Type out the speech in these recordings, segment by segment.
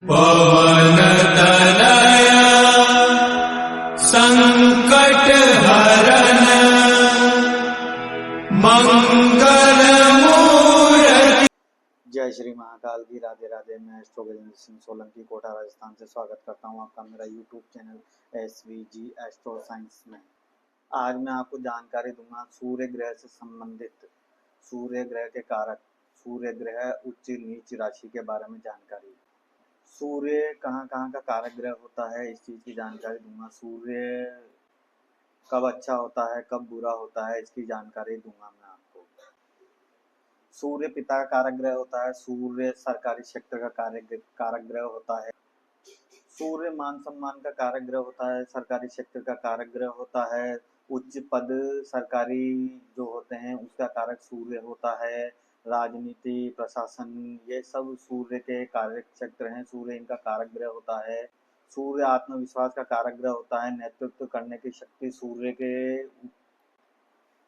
पवन तनया संकट हरण मंगल मूर्ति। जय श्री महाकाल की राधे राधे। मैं एस्ट्रो गजेंद्र सिंह सोलंकी कोटा राजस्थान से स्वागत करता हूं आपका मेरा YouTube channel SVG astro science में। आज मैं आपको जानकारी दूंगा सूर्य ग्रह से संबंधित सूर्य ग्रह के कारक, सूर्य ग्रह उच्च नीच राशि के बारे में जानकारी। सूर्य कहाँ कहाँ का कारक ग्रह होता है इस चीज की जानकारी दूंगा। सूर्य कब अच्छा होता है कब बुरा होता है इसकी जानकारी दूंगा मैं आपको। सूर्य पिता का कारक ग्रह होता है। सूर्य सरकारी क्षेत्र का कारक ग्रह होता है। सूर्य मान सम्मान का कारक ग्रह होता है। सरकारी क्षेत्र का कारक ग्रह होता है। उच्च पद सरकारी जो होते हैं उसका कारक सूर्य होता है। राजनीति प्रशासन ये सब सूर्य के कारक क्षेत्र हैं। सूर्य इनका कारक ग्रह होता है। सूर्य आत्मविश्वास का कारक ग्रह होता है। नेतृत्व करने की शक्ति सूर्य के,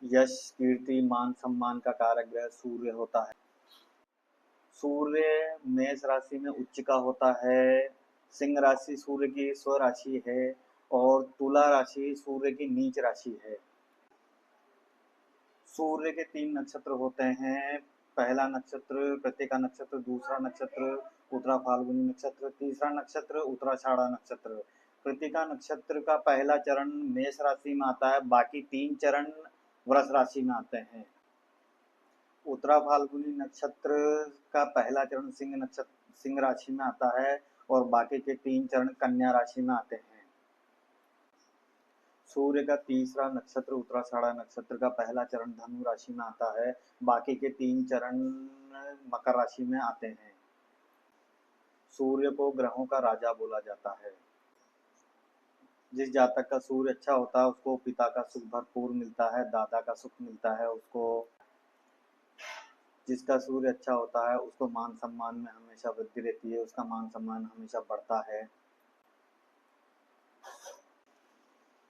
यश कीर्ति मान सम्मान का कारक ग्रह सूर्य होता है। सूर्य मेष राशि में उच्च का होता है। सिंह राशि सूर्य की स्व राशि है और तुला राशि सूर्य की नीच राशि है। सूर्य के 3 नक्षत्र होते हैं। पहला नक्षत्र कृत्तिका नक्षत्र, दूसरा नक्षत्र उत्तरा फाल्गुनी नक्षत्र, तीसरा नक्षत्र उत्तराषाढ़ा नक्षत्र। कृत्तिका नक्षत्र का पहला चरण मेष राशि में आता है, बाकी 3 चरण वृष राशि में आते हैं। उत्तरा फाल्गुनी नक्षत्र का पहला चरण सिंह राशि में आता है और बाकी के 3 चरण कन्या राशि में आते हैं। सूर्य का तीसरा नक्षत्र उत्तराषाढ़ा नक्षत्र का पहला चरण धनु राशि में आता है, बाकी के 3 चरण मकर राशि में आते हैं। सूर्य को ग्रहों का राजा बोला जाता है। जिस जातक का सूर्य अच्छा होता है उसको पिता का सुख भरपूर मिलता है, दादा का सुख मिलता है उसको। जिसका सूर्य अच्छा होता है उसको मान सम्मान में हमेशा वृद्धि रहती है, उसका मान सम्मान हमेशा बढ़ता है।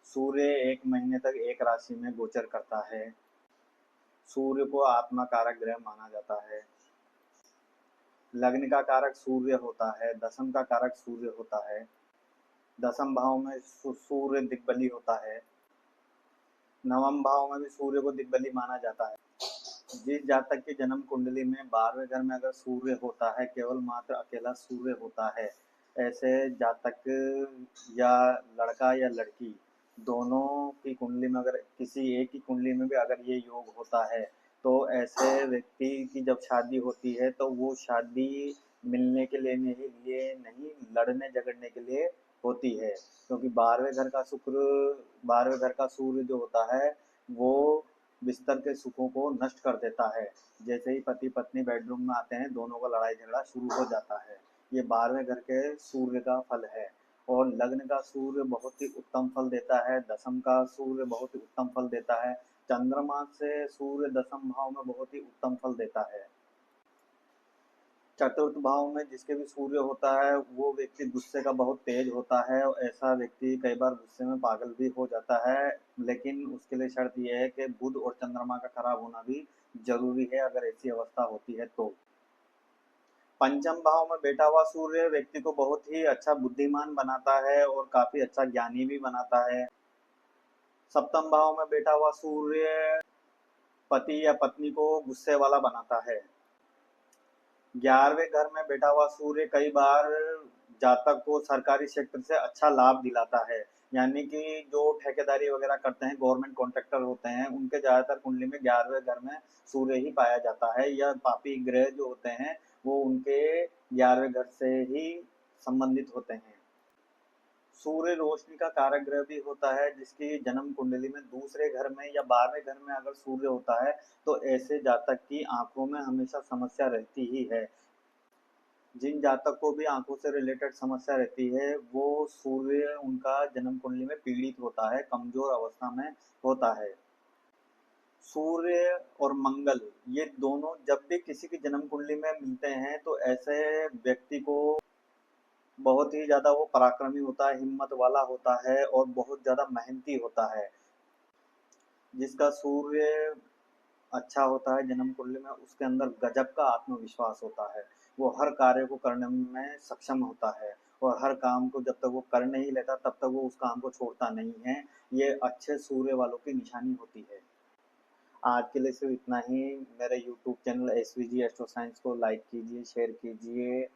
सूर्य 1 महीने तक एक राशि में गोचर करता है। सूर्य को आत्मा कारक ग्रह माना जाता है। लग्न का कारक सूर्य होता है। दशम का कारक सूर्य होता है। दशम भाव में सूर्य दिग्बली होता है। नवम भाव में भी सूर्य को दिग्बली माना जाता है। जिस जातक की जन्म कुंडली में 12वें घर में अगर सूर्य होता है, केवल मात्र अकेला सूर्य होता है, ऐसे जातक या लड़का या लड़की दोनों की कुंडली में, अगर किसी एक की कुंडली में भी अगर ये योग होता है तो ऐसे व्यक्ति की जब शादी होती है तो वो शादी मिलने के लिए नहीं लड़ने झगड़ने के लिए होती है, क्योंकि 12वें घर का सूर्य जो होता है वो बिस्तर के सुखों को नष्ट कर देता है। जैसे ही पति पत्नी बेडरूम में आते हैं दोनों का लड़ाई झगड़ा शुरू हो जाता है। ये 12वें घर के सूर्य का फल है। और लग्न का सूर्य बहुत ही उत्तम फल देता है। दशम का सूर्य बहुत ही उत्तम फल देता है। चंद्रमा से सूर्य दशम भाव में बहुत ही उत्तम फल देता है। चतुर्थ भाव में जिसके भी सूर्य होता है वो व्यक्ति गुस्से का बहुत तेज होता है और ऐसा व्यक्ति कई बार गुस्से में पागल भी हो जाता है, लेकिन उसके लिए शर्त यह है कि बुध और चंद्रमा का खराब होना भी जरूरी है अगर ऐसी अवस्था होती है तो। पंचम भाव में बैठा हुआ सूर्य व्यक्ति को बहुत ही अच्छा बुद्धिमान बनाता है और काफी अच्छा ज्ञानी भी बनाता है। सप्तम भाव में बैठा हुआ सूर्य पति या पत्नी को गुस्से वाला बनाता है। 11वें घर में बैठा हुआ सूर्य कई बार जातक को सरकारी क्षेत्र से अच्छा लाभ दिलाता है, यानी कि जो ठेकेदारी वगैरह करते हैं, गवर्नमेंट कॉन्ट्रैक्टर होते हैं, उनके ज्यादातर कुंडली में 11वें घर में सूर्य ही पाया जाता है। या पापी ग्रह जो होते हैं वो उनके 11वें घर से ही संबंधित होते हैं। सूर्य रोशनी का कारक ग्रह भी होता है। जिसकी जन्म कुंडली में दूसरे घर में या 12वें घर में अगर सूर्य होता है तो ऐसे जातक की आंखों में हमेशा समस्या रहती ही है। जिन जातक को भी आंखों से रिलेटेड समस्या रहती है वो सूर्य उनका जन्म कुंडली में पीड़ित होता है, कमजोर अवस्था में होता है। सूर्य और मंगल ये दोनों जब भी किसी की जन्म कुंडली में मिलते हैं तो ऐसे व्यक्ति को बहुत ही ज्यादा वो पराक्रमी होता है, हिम्मत वाला होता है और बहुत ज्यादा मेहनती होता है। जिसका सूर्य अच्छा होता है जन्म कुंडली में उसके अंदर गजब का आत्मविश्वास होता है। वो हर कार्य को करने में सक्षम होता है और हर काम को जब तक वो कर नहीं लेता तब तक वो उस काम को छोड़ता नहीं है। ये अच्छे सूर्य वालों की निशानी होती है। आज के लिए सिर्फ इतना ही। मेरे YouTube channel SVG astro science को लाइक कीजिए, शेयर कीजिए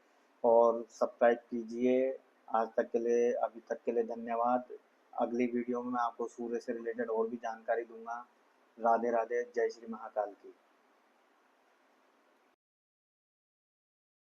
और सब्सक्राइब कीजिए। आज तक के लिए, अभी तक के लिए धन्यवाद। अगली वीडियो में मैं आपको सूर्य से रिलेटेड और भी जानकारी दूंगा। राधे राधे, जय श्री महाकाल की।